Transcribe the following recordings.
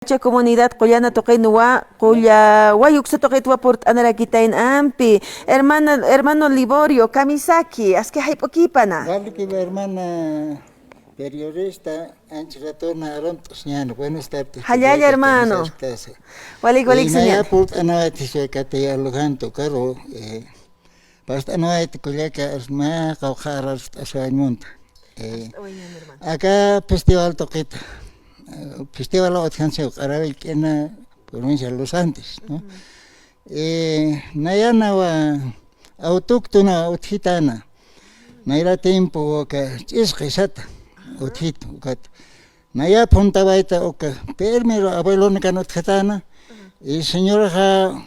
Comunidad Collana Toquenuá, Colla Guayuxa Toquetua por Anaraquitain Ampi, hermano Liborio, Kamisaki, es que hay poquipana. Vale que mi hermana periodista, antes retorna a Rontos, buenas tardes. Hayaya hermano. Walik señor. Ya por anawati se catea lujanto caro, basta anawati collaca asma caujaras asañunta. Acá festival toqueta. Festival otjanse Caravel Kena, provincia de Los Andes, ¿no? Nayana wa autóctona utjitana. Naira tiempo que es resata utjito kat. Naya punta baita oka permero abuelo ne kanot khatana. Y señora ja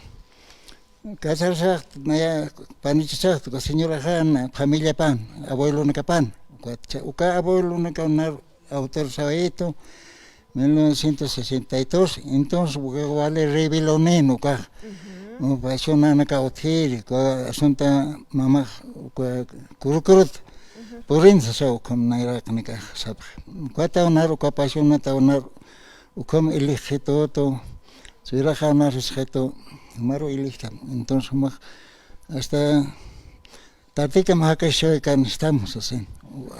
casarsa naya panichsa to señora ja familia pan, abuelo ne kapan. Uka abuelo ne kanar autor sabeto 1962, entonces vale reveloneno ka no pasiona na ka hotel ka asunta mama kurukurut porinsa sa ukam naira kanika sab kwata onar ka pasiona ta onar ukam eligito to sira khana resgeto maro eligta entonces hasta tatika mahakasho kan estamos así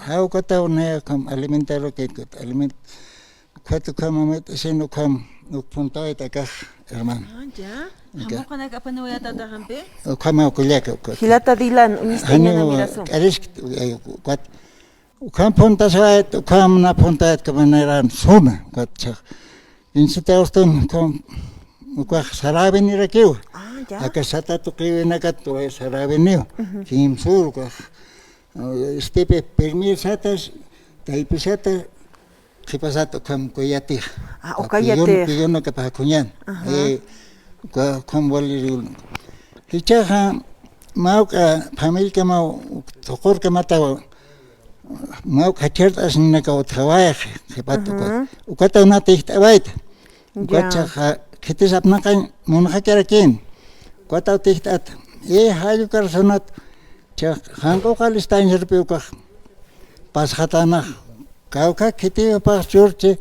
how kata ona kam alimentaro que aliment cuatro cama sino cam punta de acá hermano. Ya. ¿Cómo con acá no voy a tratar jampe? Cama culiaca. Hilata dilan unisteña na mirason. Eres cuat. Cam punta saet cam na punta que maneran suma cuat. Insita usted com cuat sarabe ni requiu. Ya. Acá sata tu que na cato sarabe ni. Kim sur cuat. Stepe permisatas taipisata ¿qué pasa? Como coyate. Coyate. Yo no que para cuñan. Como volver. Hichaja, mauca familia que mau tocor que mata. Mau cachartas ni que trabaje. Que pato. Ucata una tista baita. Ucacha que te sapna can monja que era quien. Ucata tista. Hayo personat. Cha hango calista en serpeuca. Pasjatana. Cauca que te pas churche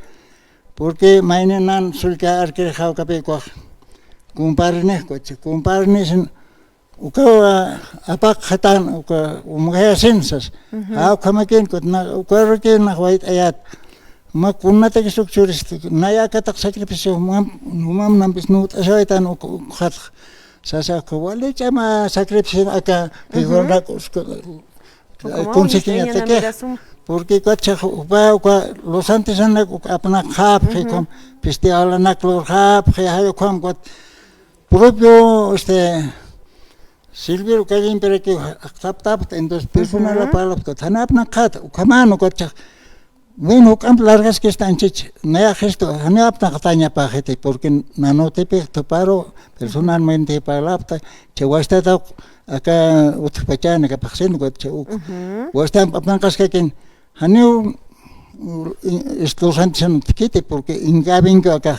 porque mainenan sulka arque cauca peco comparne coche comparne sin uka apak khatan uka umgaya sensas ha khamaken kot na uka ke na white ayat ma kunna te suk churist naya ka tak sacrifice mum nam bisnut asaitan khat sasa ko wale chama sacrifice aka igorda conseguía te que porque coche los antes han apna khap com festival na klor khap hayo com propio Silvio Calim pero que tap entonces persona la palabra que tan apna khat kamano coche bueno camp largas que están chich me gesto no apna kataña pa gente porque no te paro personalmente para lapta che wasta acá otro pachana que pasen coche wasta apna casque Haneu estos antes no te porque ingabenga acá.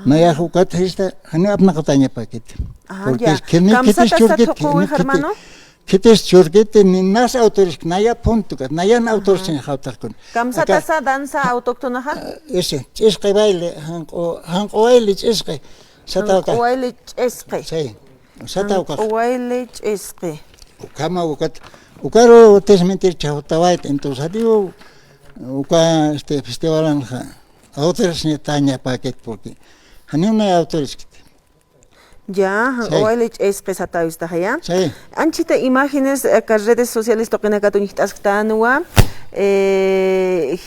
No ya jugat esta, haneu apna katanya paquete. Porque es que ni que te churguete, que te churguete ni nas autores, naya punto, naya autores en jautakon. Kamsa tasa danza autóctona ha? Ese, es que baile, hanko baile es que satauka. Baile es que. Sí, satauka. Baile es que. Kama jugat. Ukaro tesmentir chautawait entonces digo uka festival anja autores ni taña paquet porque haneu no autores ya oile es que sata está ya sí anchita imágenes que redes sociales toquen acá tunitas tanua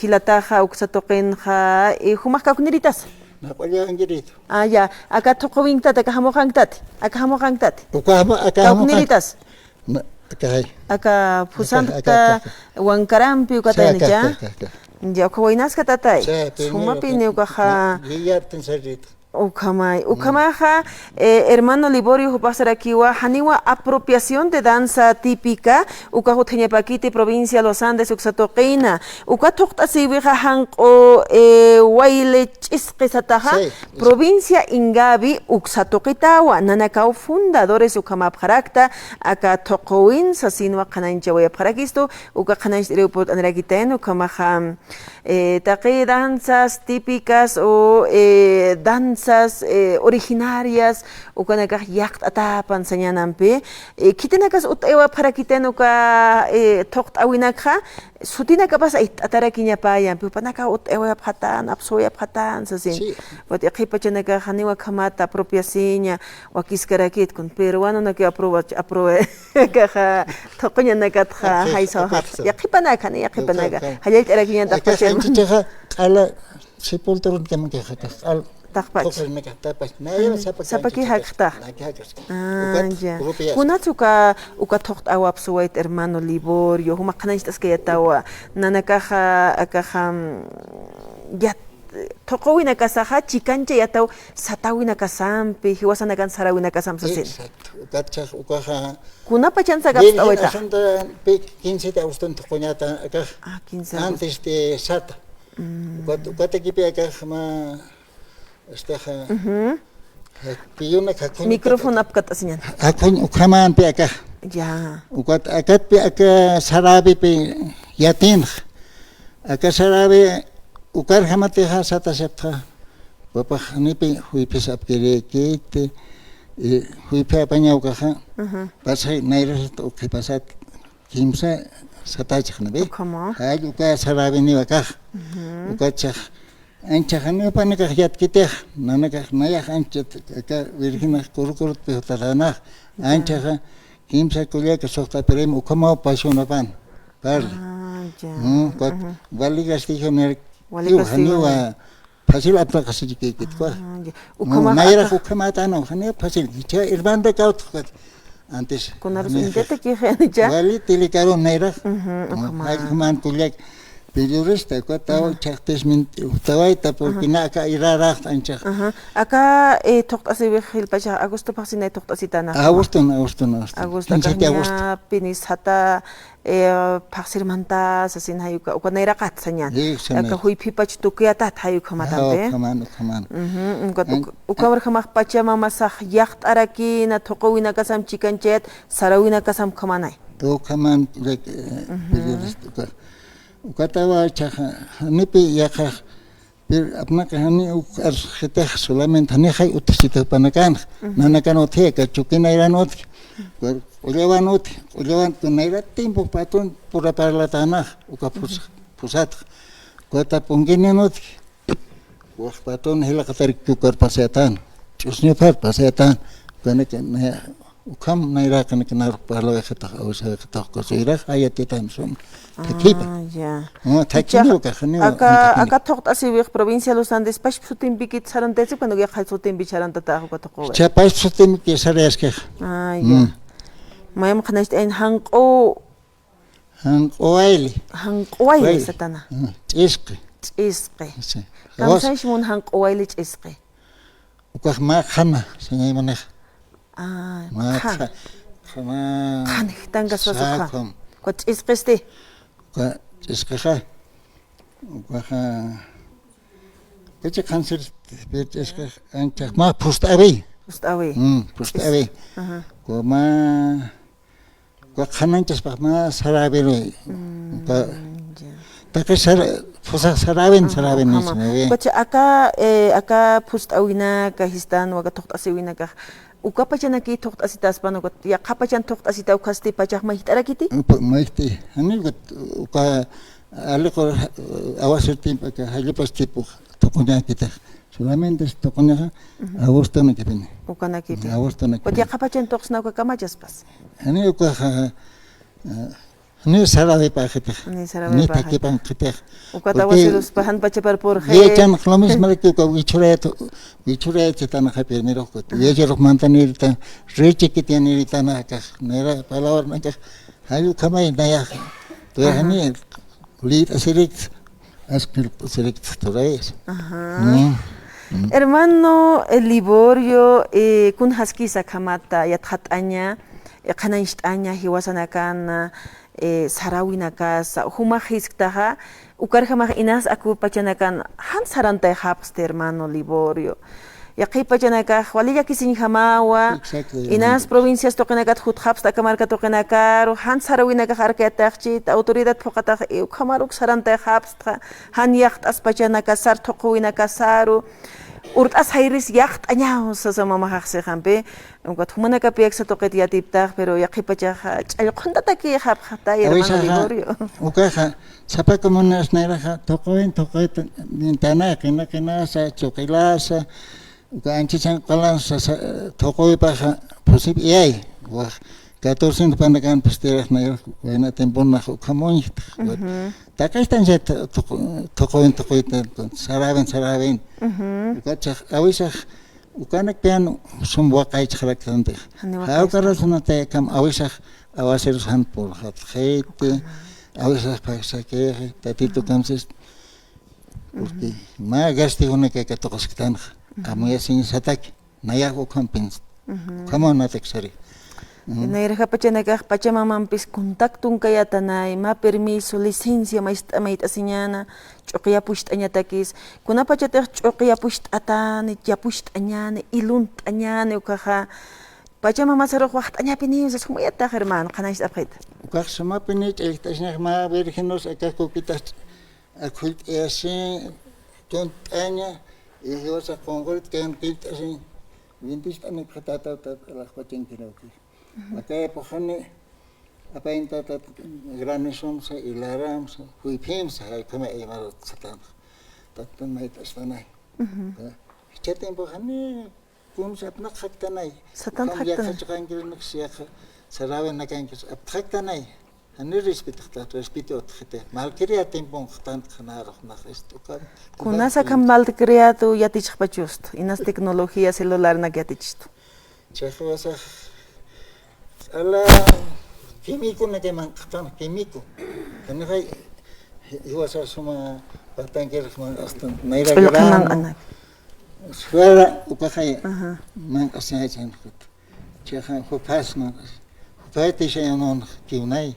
hilataja uksatoqenja humas kakuniritas na pollo angerito ya acá toqowintat acá hamojangtat uka acá kakuniritas Acá pusanta Huancarampi ukatani ya. Ya ko wainas katatay. Suma pini ukaha. Ukamaja, hermano Liborio Jupasarakiwa, Haniwa, apropiación de danza típica, Ukajuteñapaquiti, provincia Los Andes, Uxatoquina, Ukatokta Sibija Hanko, Waile Chisquisataja, provincia Ingabi, Uxatoquitawa, Nanakau, fundadores Ukamapjarakta, Aka Tokoin, Sasinwa Kananchawaya Parakisto, Ukakanach Reupot Anrakiten, Ukamaja, Taqi danzas típicas o danzas originarias ukanaka yaqt atapan sañanampi kitinakas utewa para kitenuka toqt awinakha sutinaka pas atarakiñapayan pipanaka utewa phatan apsoya phatan sasin wat iqipachanaka haniwa khamata apropiaciña wakiskarakit kun peruano naki aprove kaha toqñanaka tha haisa yaqipanaka ni yaqipanaka hayalt arakiña taqpachen ala sepulturun kamke al Sapaki hakta. Ya. Kunatsuka ukatokt awap suwait hermano Liborio, humakanaistas que yatawa, nanakaja akaja yat tokowina kasaja chikancha yataw satawina kasampi, hiwasana kan sarawina kasam sasin. Gatcha ukaja. Kunapa chanza gasta aweta. 15 de agosto tokoñata acá. 15 antes de Sata. Ukatekipi acá ma Estaja. Micrófono apkat asinyan. Akun ukaman pe acá. Ya. Ukat akat pe acá sarabi pe yatin. Acá sarabi ukar hamate ha sata septa. Papa ni pe hui pe sapkere kete hui pe apaña ukaja. Pasai naira to que pasat kimsa sata chkhna be. Hay uka sarabi ni acá. Ukacha Anchahane panika yat kiteh nanaka naya anchat ka virgina kurkurut pehotarana anchaha kimsa kulia ka sokta perem ukama pasiona pan par kot valigas tijo ner haniwa fasil apna kasiji kit ko naira ukama tano hane fasil cha irbanda kaut antes konar sintete ki ya vali tilikaro naira ukama kulia periodista ko taw chaktes min tawaita porque naka iraraht ancha acá toqtasi bihil pacha agosto pasina toqtasitana agosto kanya pinis hata paksir manta sasin hayuka ukanera katsanyan aka hui pipach tukiata hayu kamatambe kaman ukawar khamak pacha mama sah yaqt araki na toqowina kasam chikanchet sarawina kasam kamanai to kaman periodista Ukatawa chaja nipi yaja per apna kahani ukar khiteh solamente hani khai utsita panakan nanakan othe ka chukina iranot ulevan tunaira tiempo patun pura parlatana uka pusat kota punginenot wah patun hela katar kukar pasetan chusne pasetan kana ukam naira kana kenar parlo khata ausa khata ko sira ayatitan som ya. Acá toqtasi bih provincia Los Andes pash sutin bikit sarantesi cuando ya khal sutin bicharanta ta ko toqo. Cha pash sutin ki sares ke. Ya. Mayam khanaist en hanqo hanqoaili satana. Isqi. Kamsaish mun hanqoaili isqi. Ukah ma khana singay maneh. Ma khana. Khan tanga sosukha. Ko isqisti. Iskaha Peche cancer iska ancha ma pustawi Koma ko khananchas pa ma sarabelo ta que saraben ni Peche aka pustawina ka histan wa ka toqtasiwina ka ukapachana ki toqtasitas pano ko ya kapachan toqtasita ukasti pachak mahitarakiti mahiti ani uka aliko awasir tiempo que halipas tipo tokonya kita solamente tokonya agosto na kipini ukana kipi agosto na ko ya kapachan toqsna ko kamachas pas ani uka ni sarabe pa khite ni take pan khite ukata wasilos pahan pacha por ye chan khlomis male ki ko wichura chitana khaper ni roko ye je romantanir ta reche ki tiene ritana ka nera palabra na ka hayu khamai naya to hani lit select askil select to rais Hermano Liborio, kun haskisa kamata yathatanya, kananishtaña hiwasanakana, sarawinakas, humajisktaha, ukarhamaj inas aku pachanakan hansaranta hapste hermano Liborio. Yaqipachanaka, walilla kisin hamawa, inas provincias tokenakat huthabsta kamarka tokenakaro, hansarawinaka harkatachit, autoridad pokata kamaruk saranta habstra, han yacht aspachanaka sar tokuinaka saru. Urtas hayris yacht añao sa mama haxehampe, ungat humanaka piaksa toket yatiptag, pero yaqipachaj chalqontataki habhata hermano Liborio. Ukaja, sapa comunas neraja, tokoin ventana, kena sa chokilasa. Anchichan kalansa tokoy paja posib yay wa 14 panakan pasteras na na tempon na kamoy takastan jet tokoy saraben kacha awisa ukanak pian sumwa kai chrakante ha karasna te kam awisa awaser han por hat khete awisa pasa que tatito kamses porque ma gasti una que tokostan Amoya sin sataki, nayago compens. Come on, not exari. Nairja pachanaka pachamamampis contactun kayatanay, ma permiso, licencia, mait asiñana, chokia pusht añatakis, kuna pachatech chokia pusht atane, ya pusht añane, ilunt añane, ukaja. Pachamamazaro wacht añapini, es como yata hermano, canais apret. Ukasama pinit, el tasnach ma virgenos, akakukitas, akult ese, tont aña. Y yo se pongo que en pinta así, bien pista me patata las cuatro kilos. Acá pojane, apa inta grandes somos y la rams, fui piensa, hay como hay más satan, tanto me están ahí. Chete pojane, como se apna khaktan ahí. Satan khaktan. Ya khachkan que no se saraben na kan que khaktan ahí. Ani respeto otkhete. Mal quería tiempo khtan khanar khna esto kan. Kunasa kam mal creado yatich pachust, inas tecnología celular na yatichto. Chehwasa ala químico na que man khtan químico. Kan hay iwasa suma patanker hasta naira gran. Fuera upakhay. Man asya chen khut. Chehan khupasna. Paite shayanon kiunai.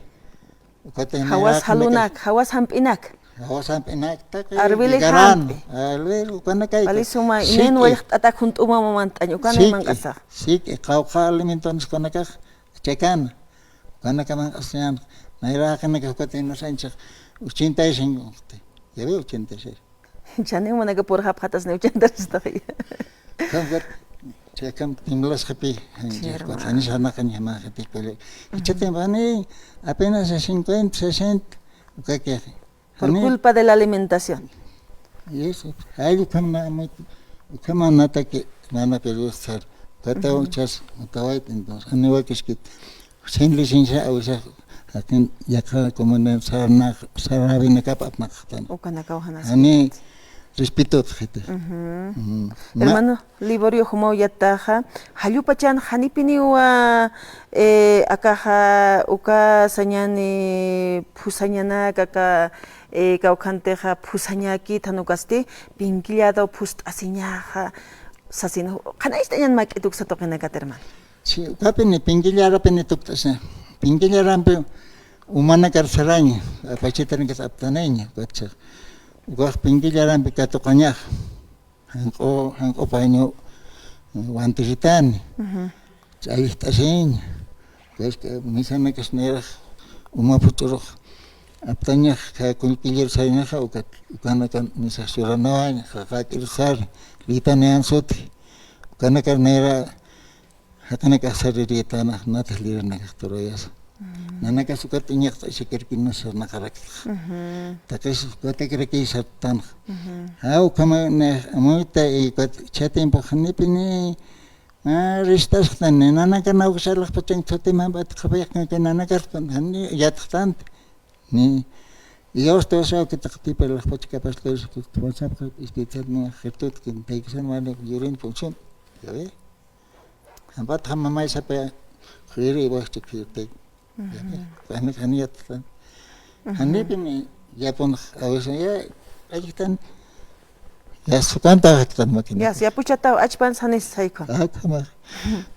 Hawas halunak, hawas hampinak. Hawas hampinak tak. Arbili hampi. Alwel ukana kai. Balisuma inen wajt atak hunt mantaño ukana mankasa. Sik qawqa alimentones konaka chekan. Kana kama asyan. Naira kana ka no sancha 85. Ya veo 86. Chane monaga por hapatas ne 86. Kamgat Chekam timlas happy. Ani sana kan yama hati pele. Chete bani apenas 50, 60. ¿Qué? Por culpa de la alimentación. Yes. Hay como nata que nana pero estar. Kata uchas utawait entonces. Aniwa kishkit. Sin licencia o sea akin yakha como en sarabina kapat naktan. O kana kauhana. Ani respeto gente. Hermano Liborio como yataja, hayupachan hanipiniwa akaja uka sanyani pusanyana kaka kaukanteja pusanyaki tanukasti pinquillado pust asiñaja sasino. Kanais tayan maketuk sa tokenaka hermano. Sí, kapene pinquillara pene tuktase. Pinquillara ampe umana karsaraña, apachitan que aptaneña, kacha. Gua pinggiljaran pikato kanyak, hangko painyo wantigitan, cahih tasin, guys misalnya kesnerah umaputuro, aptanya kayak kulpilir saya kah ukana kan misal suranawan kakak irsar, litan soti, ukana kan nera, hatana kasar di tanah natahlir nak toroyas. Nana ka sukat inyak sa sikir kinas na karak. Takes kote kreki satan. How kama na amoita ikot chatin po khanipini ristas tan nana ka na usalak pateng chote mabat kapayak na nana ka hani yatkhtan ni Ios to sa kitakti per pot kapas to WhatsApp ka istitat na khirtot kin taiksan wala yurin function. Yawe. Ambat hamamay sa pa khiri was tikirte. Hani haniyat hani pini yapon awesnya ajitan Ya sukanta haktan makina. Ya, ya puchata achpan sanis saiko. Kama.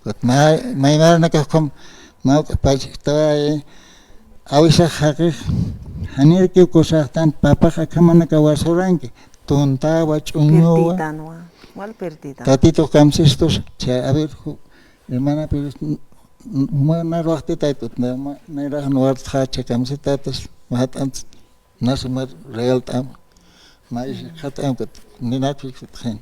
Kot mai mar na kom mau pach ta awisa haqi hanir ke kosahtan papa kama ka wasoranke tonta wa chunyo. Perdida. Tatito kamsistos cha a ver hermana pero humana rohte taitut na ra nuart kha cha kamsitatos mahatan nasumar real tam mais khatam kot ninat fikset khen.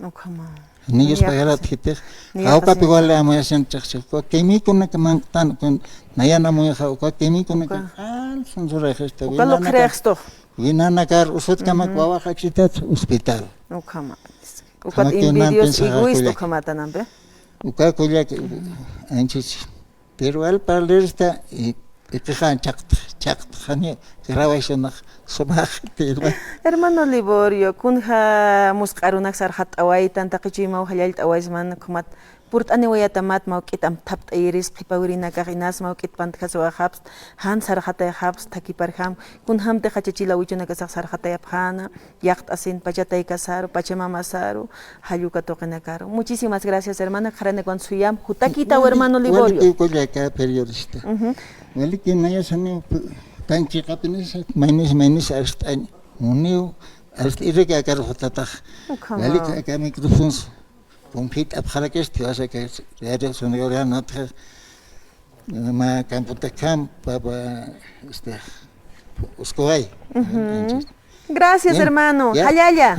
Okama. Ni es pagarat khiter. Au ka pigole amasen chakse ko kemi kuna kamang tan kun nayana mo kha ko kemi kuna al sonsora khesta. Ko lo kregsto. Winana kar usut kama kwa khachitat hospital. Okama. Ukat invidios egoísta kamatanambe. Uka kuya anchich. Pero al parlersta y khan chakt khani grabashonaq subhaqtirma. Hermano Liborio, kunha musqarunak sarhat awaitan taqichima uhalalt awaisman kumat purtani wayatamat mawkit am tapt iris qipawrina kaqinas mawkit pantkaso habs han sarhata habs takiparham kunham te khachachila wichuna kasaq sarhata yapjana yaqt asin pachatay kasaro pachamama saro hayuka toqinakaro. Muchísimas gracias hermana kharane con suyam hutakita hermano Liborio. Wali kuya ka periodista. Wali kinaya sani tanchi kapinis mainis astan uniu ast ireka karhotatah. Wali ka microphones Pompit abharakes tiwasa que radio sonora nota ma camputa camp para uskoy. Gracias hermano. Hayaya.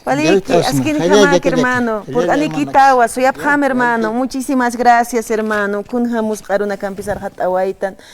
Waliki askin jamak hermano. Por anikitawa soy abham hermano. Muchísimas gracias hermano. Kunha musqaruna campisar hat awaitan.